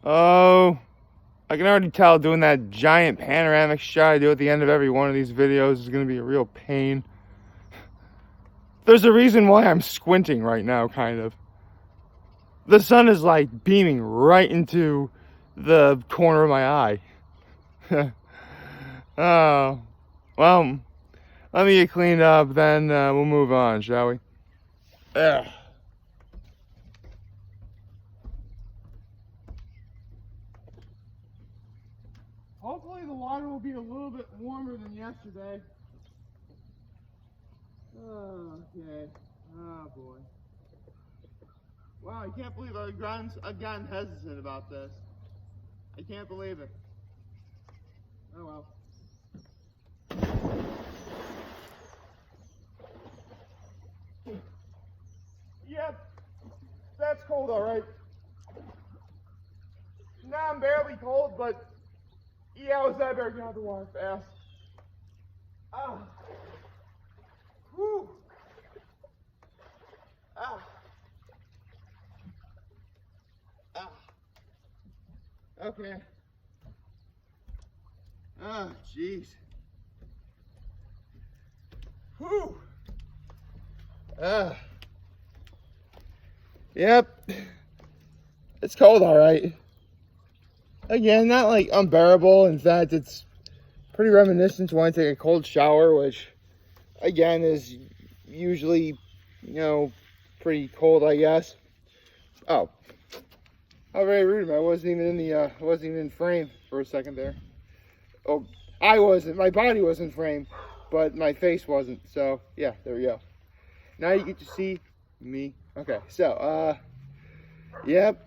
Oh, I can already tell doing that giant panoramic shot I do at the end of every one of these videos is going to be a real pain. There's a reason why I'm squinting right now, kind of. The sun is like beaming right into the corner of my eye. Oh, well, let me get cleaned up, then we'll move on, shall we? Ugh. Hopefully the water will be a little bit warmer than yesterday. Okay. Oh boy. Wow, I can't believe I've gotten hesitant about this. I can't believe it. Oh well. Yep, that's cold, all right. Now I'm barely cold, but yeah, I better get out of the water fast. Ah. Whew. Ah. Ah. Okay. Ah, jeez. Whew. Ah. Yep. It's cold, all right. Again, not like unbearable. In fact, it's pretty reminiscent to when I take a cold shower, which, again, is usually, pretty cold, I guess. Oh. How very rude. I wasn't even in frame for a second there. Oh, I wasn't. My body was in frame, but my face wasn't. So, yeah, there we go. Now you get to see me. Okay, so, yep.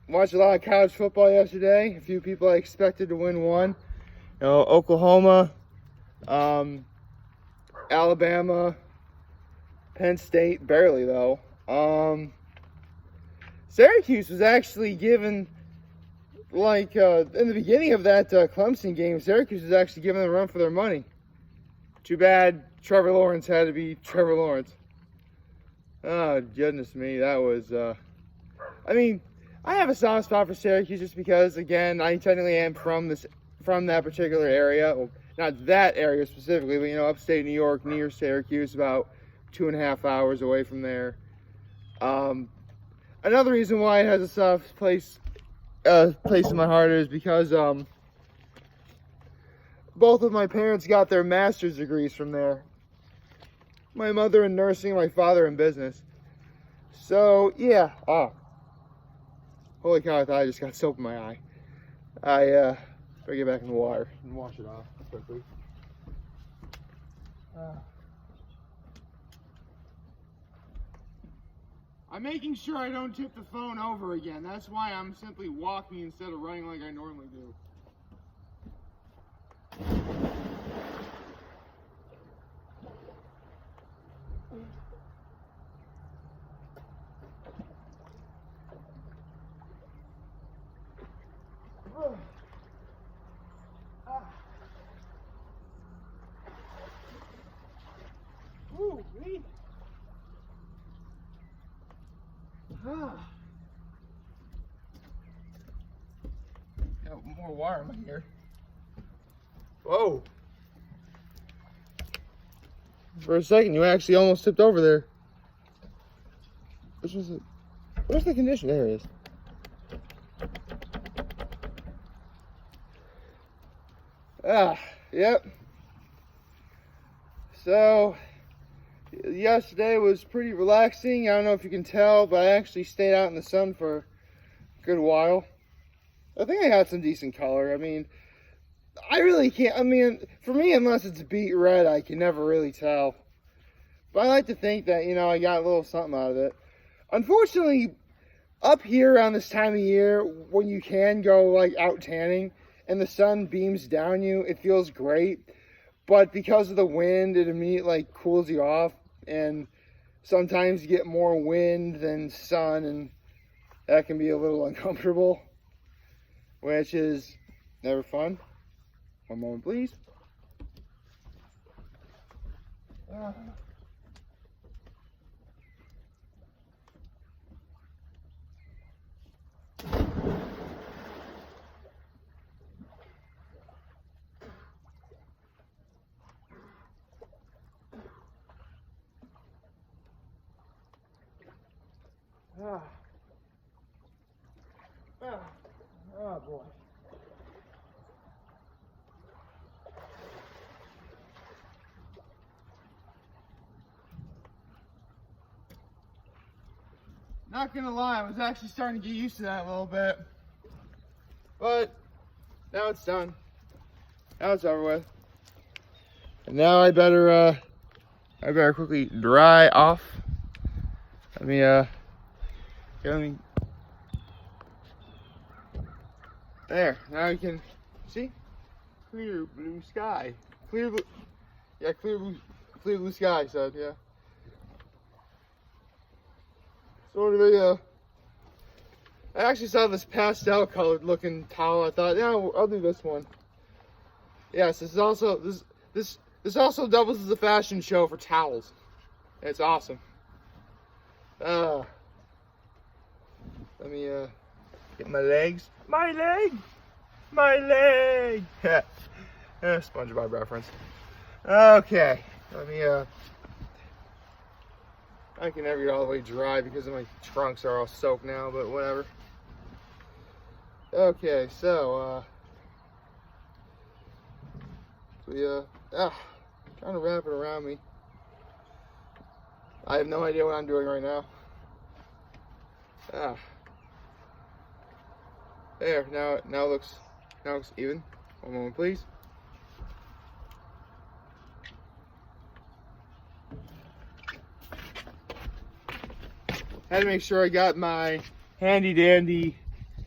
Watched a lot of college football yesterday. A few people I expected to win won. Oklahoma, Alabama, Penn State, barely though. Syracuse was actually given, like, in the beginning of that Clemson game, Syracuse was actually given a run for their money. Too bad Trevor Lawrence had to be Trevor Lawrence. Oh, goodness me, that was, I mean, I have a soft spot for Syracuse just because, again, I technically am from that particular area. Well, not that area specifically, but, upstate New York, near Syracuse, about 2.5 hours away from there. Another reason why it has a soft place in my heart is because both of my parents got their master's degrees from there. My mother in nursing, my father in business. So yeah. Oh, holy cow! I thought I just got soap in my eye. I better get back in the water and wash it off quickly. I'm making sure I don't tip the phone over again. That's why I'm simply walking instead of running like I normally do. Ooh, me. Got more water in here. Whoa. For a second, you actually almost tipped over there. Which was it? Where's the condition? There it is. Yep. So, yesterday was pretty relaxing. I don't know if you can tell, but I actually stayed out in the sun for a good while. I think I got some decent color. I mean, I really can't. I mean, for me, unless it's beet red, I can never really tell. But I like to think that, I got a little something out of it. Unfortunately, up here around this time of year, when you can go, like, out tanning and the sun beams down you, it feels great. But because of the wind, it immediately, like, cools you off. And sometimes you get more wind than sun, and that can be a little uncomfortable, which is never fun. One moment, please. Oh boy. Not gonna lie, I was actually starting to get used to that a little bit. But now it's done. Now it's over with. And now I better quickly dry off. Let me there. Now you can see clear blue sky. Clear blue. Yeah, clear blue sky. Said yeah. Sort of a. I actually saw this pastel colored looking towel. I thought, yeah, I'll do this one. Yes, this is also this also doubles as a fashion show for towels. It's awesome. Let me get my legs. My leg! My leg! SpongeBob reference. Okay. Let me I can never get all the way dry because my trunks are all soaked now, but whatever. Okay, so trying to wrap it around me. I have no idea what I'm doing right now. There, now it looks even. One moment, please. Had to make sure I got my handy dandy,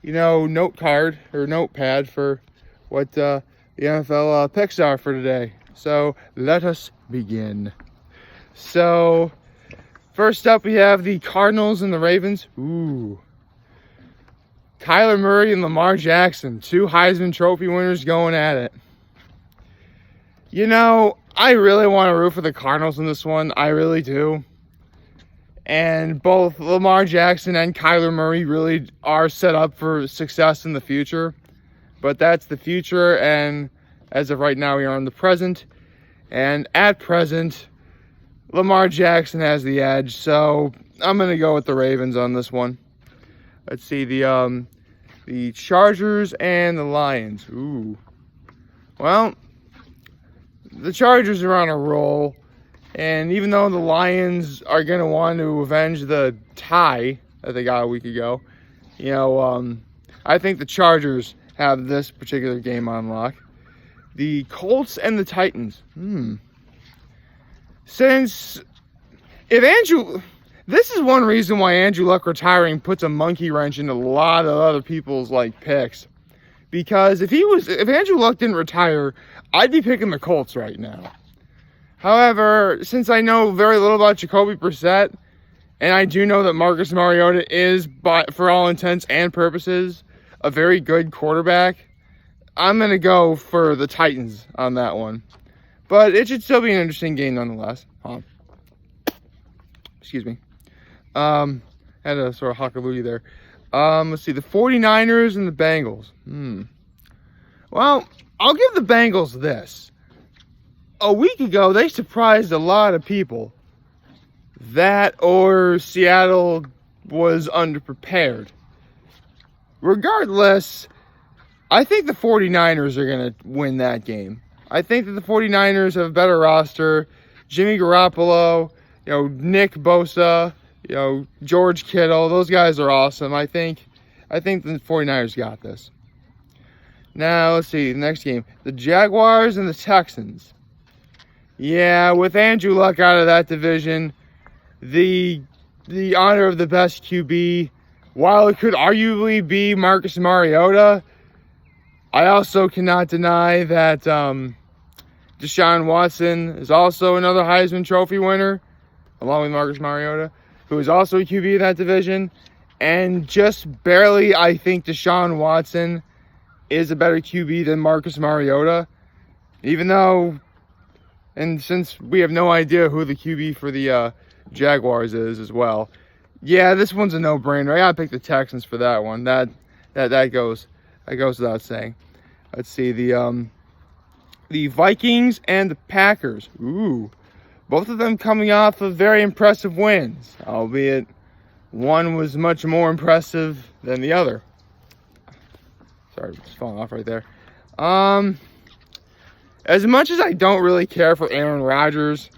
note card or notepad for what the NFL picks are for today. So let us begin. So first up, we have the Cardinals and the Ravens. Ooh. Kyler Murray and Lamar Jackson, 2 Heisman Trophy winners going at it. I really want to root for the Cardinals in this one. I really do. And both Lamar Jackson and Kyler Murray really are set up for success in the future. But that's the future, and as of right now, we are in the present. And at present, Lamar Jackson has the edge, so I'm going to go with the Ravens on this one. Let's see, the Chargers and the Lions. Ooh. Well, the Chargers are on a roll. And even though the Lions are going to want to avenge the tie that they got a week ago, I think the Chargers have this particular game on lock. The Colts and the Titans. This is one reason why Andrew Luck retiring puts a monkey wrench in a lot of other people's picks. Because if Andrew Luck didn't retire, I'd be picking the Colts right now. However, since I know very little about Jacoby Brissett, and I do know that Marcus Mariota is, for all intents and purposes, a very good quarterback, I'm going to go for the Titans on that one. But it should still be an interesting game nonetheless. Excuse me. Had a sort of hockaloogie there. Let's see, the 49ers and the Bengals. Well, I'll give the Bengals this. A week ago, they surprised a lot of people. That or Seattle was underprepared. Regardless, I think the 49ers are going to win that game. I think that the 49ers have a better roster. Jimmy Garoppolo, Nick Bosa, George Kittle, those guys are awesome. I think the 49ers got this. Now, let's see, the next game. The Jaguars and the Texans. Yeah, with Andrew Luck out of that division, the honor of the best QB, while it could arguably be Marcus Mariota, I also cannot deny that Deshaun Watson is also another Heisman Trophy winner, along with Marcus Mariota, who is also a QB in that division. And just barely, I think Deshaun Watson is a better QB than Marcus Mariota, even though... And since we have no idea who the QB for the Jaguars is as well, yeah, this one's a no-brainer. I gotta pick the Texans for that one. That goes without saying. Let's see, the Vikings and the Packers. Ooh, both of them coming off of very impressive wins, albeit one was much more impressive than the other. Sorry, it's falling off right there. As much as I don't really care for Aaron Rodgers,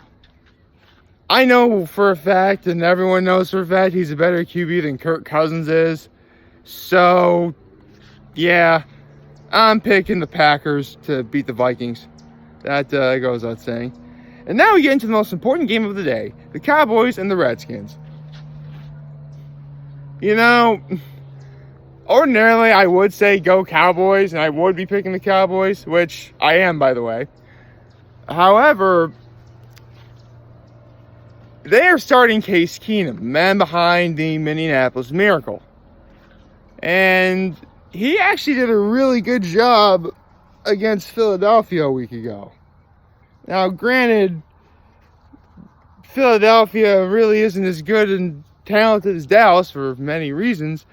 I know for a fact, and everyone knows for a fact, he's a better QB than Kirk Cousins is. So, yeah, I'm picking the Packers to beat the Vikings. That goes without saying. And now we get into the most important game of the day, the Cowboys and the Redskins. You know, ordinarily I would say go Cowboys, and I would be picking the Cowboys, which I am, by the way. However, they are starting Case Keenum, man behind the Minneapolis Miracle. And he actually did a really good job against Philadelphia a week ago. Now, granted, Philadelphia really isn't as good and talented as Dallas for many reasons.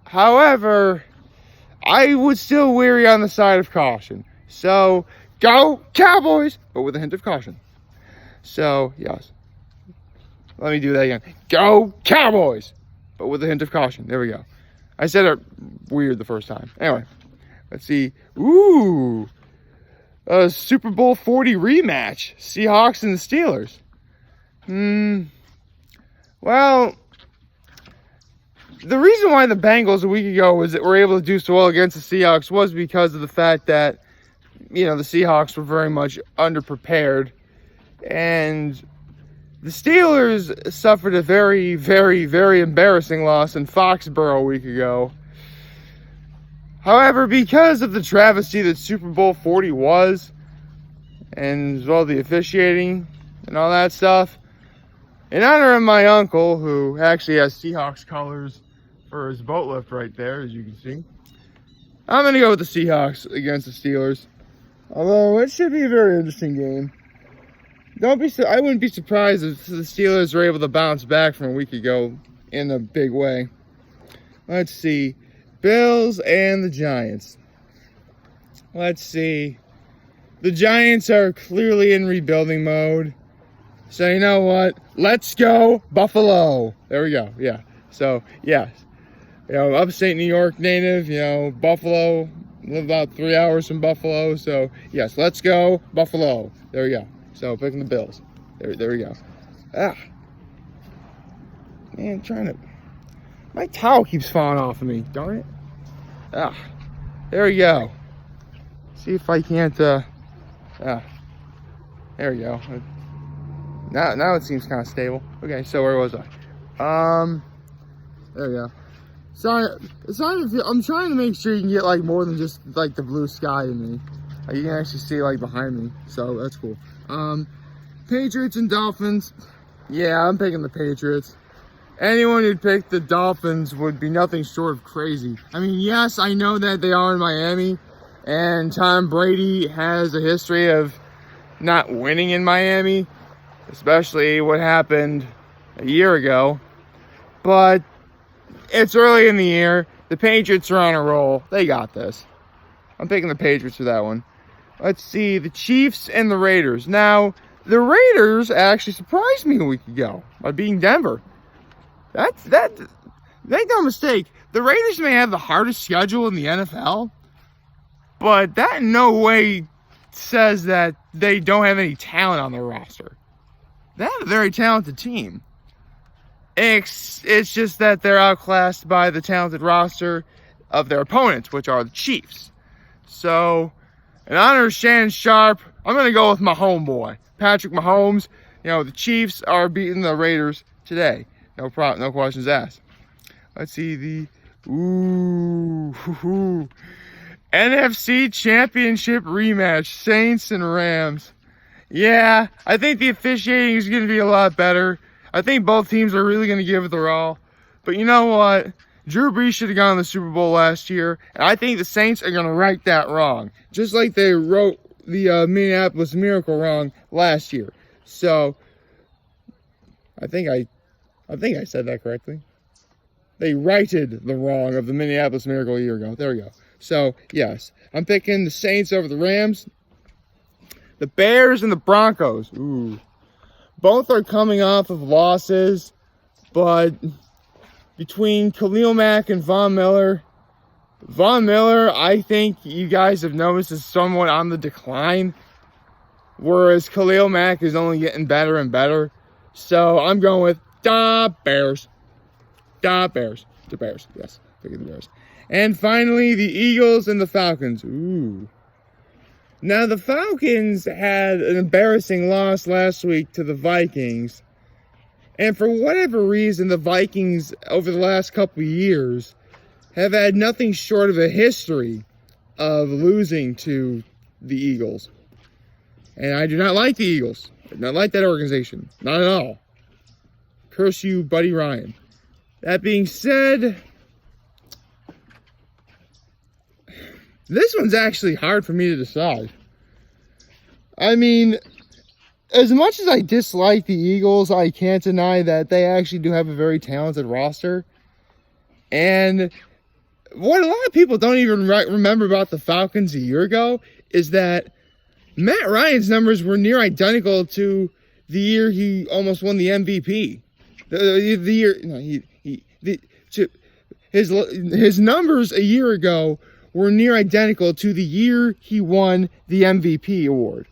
However, I would still weary on the side of caution. So, go Cowboys, but with a hint of caution. So, yes. Let me do that again. Go Cowboys, but with a hint of caution. There we go. I said it weird the first time. Anyway, let's see. Ooh, a Super Bowl 40 rematch. Seahawks and the Steelers. Well, the reason why the Bengals a week ago were able to do so well against the Seahawks was because of the fact that, you know, the Seahawks were very much underprepared. And the Steelers suffered a very, very, very embarrassing loss in Foxborough a week ago. However, because of the travesty that Super Bowl 40 was, and as well the officiating and all that stuff, in honor of my uncle, who actually has Seahawks colors for his boat lift right there, as you can see, I'm going to go with the Seahawks against the Steelers. Although, it should be a very interesting game. I wouldn't be surprised if the Steelers were able to bounce back from a week ago in a big way. Let's see. Bills and the Giants. Let's see. The Giants are clearly in rebuilding mode. So you know what? Let's go Buffalo. There we go. Yeah. So, yes. You know, upstate New York native, you know, Buffalo. Live about 3 hours from Buffalo. So, yes, let's go Buffalo. There we go. So, picking the Bills. There we go. Man, my towel keeps falling off of me. Darn it. There we go. See if I can't, there we go. Now it seems kind of stable. Okay, so where was I? There we go. Sorry, I'm trying to make sure you can get, like, more than just, like, the blue sky in me. Like, you can actually see, like, behind me. So, that's cool. Patriots and Dolphins. Yeah, I'm picking the Patriots. Anyone who'd pick the Dolphins would be nothing short of crazy. I mean, yes, I know that they are in Miami, and Tom Brady has a history of not winning in Miami, especially what happened a year ago. But it's early in the year. The Patriots are on a roll. They got this. I'm picking the Patriots for that one. Let's see, the Chiefs and the Raiders. Now, the Raiders actually surprised me a week ago by beating Denver. Make no mistake, the Raiders may have the hardest schedule in the NFL, but that in no way says that they don't have any talent on their roster. They have a very talented team. It's just that they're outclassed by the talented roster of their opponents, which are the Chiefs. So, in honor of Shannon Sharp, I'm going to go with my homeboy, Patrick Mahomes. You know, the Chiefs are beating the Raiders today. No problem, no questions asked. Let's see the NFC Championship rematch, Saints and Rams. Yeah, I think the officiating is going to be a lot better. I think both teams are really going to give it their all. But you know what? Drew Brees should have gone to the Super Bowl last year, and I think the Saints are going to right that wrong, just like they wrote the Minneapolis Miracle wrong last year. So, I think I said that correctly. They righted the wrong of the Minneapolis Miracle a year ago. There we go. So, yes, I'm picking the Saints over the Rams. The Bears and the Broncos. Ooh. Both are coming off of losses, but between Khalil Mack and Von Miller, Von Miller, I think you guys have noticed, is somewhat on the decline, whereas Khalil Mack is only getting better and better. So I'm going with the Bears. The Bears. The Bears. Yes, pick the Bears. And finally, the Eagles and the Falcons. Ooh. Now, the Falcons had an embarrassing loss last week to the Vikings. And for whatever reason, the Vikings, over the last couple of years, have had nothing short of a history of losing to the Eagles. And I do not like the Eagles. I do not like that organization. Not at all. Curse you, Buddy Ryan. That being said, this one's actually hard for me to decide. I mean, as much as I dislike the Eagles, I can't deny that they actually do have a very talented roster. And what a lot of people don't even remember about the Falcons a year ago is that Matt Ryan's numbers were near identical to the year he almost won the MVP. His numbers a year ago were near identical to the year he won the MVP award.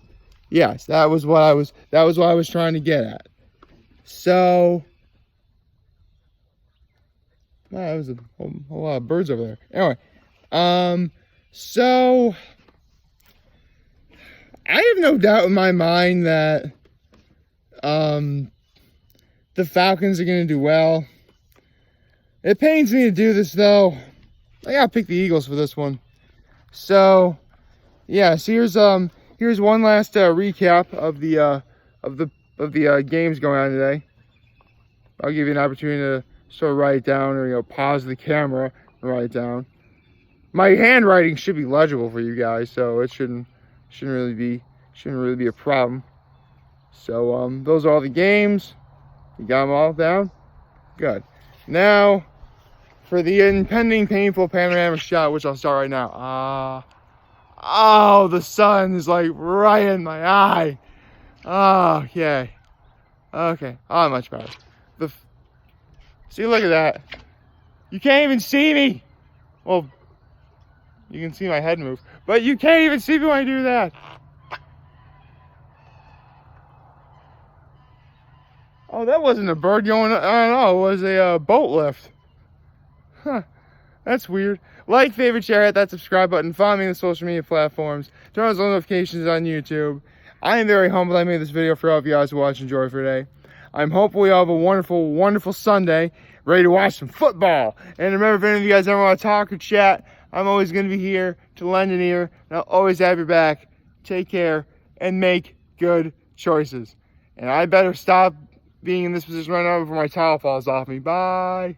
Yes, that was what I was trying to get at. So, wow, that was a whole lot of birds over there. Anyway, so I have no doubt in my mind that the Falcons are going to do well. It pains me to do this, though. I gotta pick the Eagles for this one. So, yeah. So here's one last recap of the games going on today. I'll give you an opportunity to sort of write it down, or pause the camera and write it down. My handwriting should be legible for you guys, so it shouldn't really be a problem. So those are all the games. You got them all down? Good. Now, for the impending painful panoramic shot, which I'll start right now. Oh, the sun is like right in my eye. Oh, okay. Okay. Oh, much better. See, look at that. You can't even see me. Well, you can see my head move, but you can't even see me when I do that. Oh, that wasn't a bird going, I don't know, it was a boat lift. Huh, that's weird. Like, favorite, share, hit that subscribe button, follow me on the social media platforms, turn on those notifications on YouTube. I am very humbled I made this video for all of you guys to watch and enjoy for today. I'm hopeful you all have a wonderful, wonderful Sunday, ready to watch some football. And remember, if any of you guys ever want to talk or chat, I'm always going to be here to lend an ear, and I'll always have your back. Take care, and make good choices. And I better stop being in this position right now before my towel falls off me. Bye.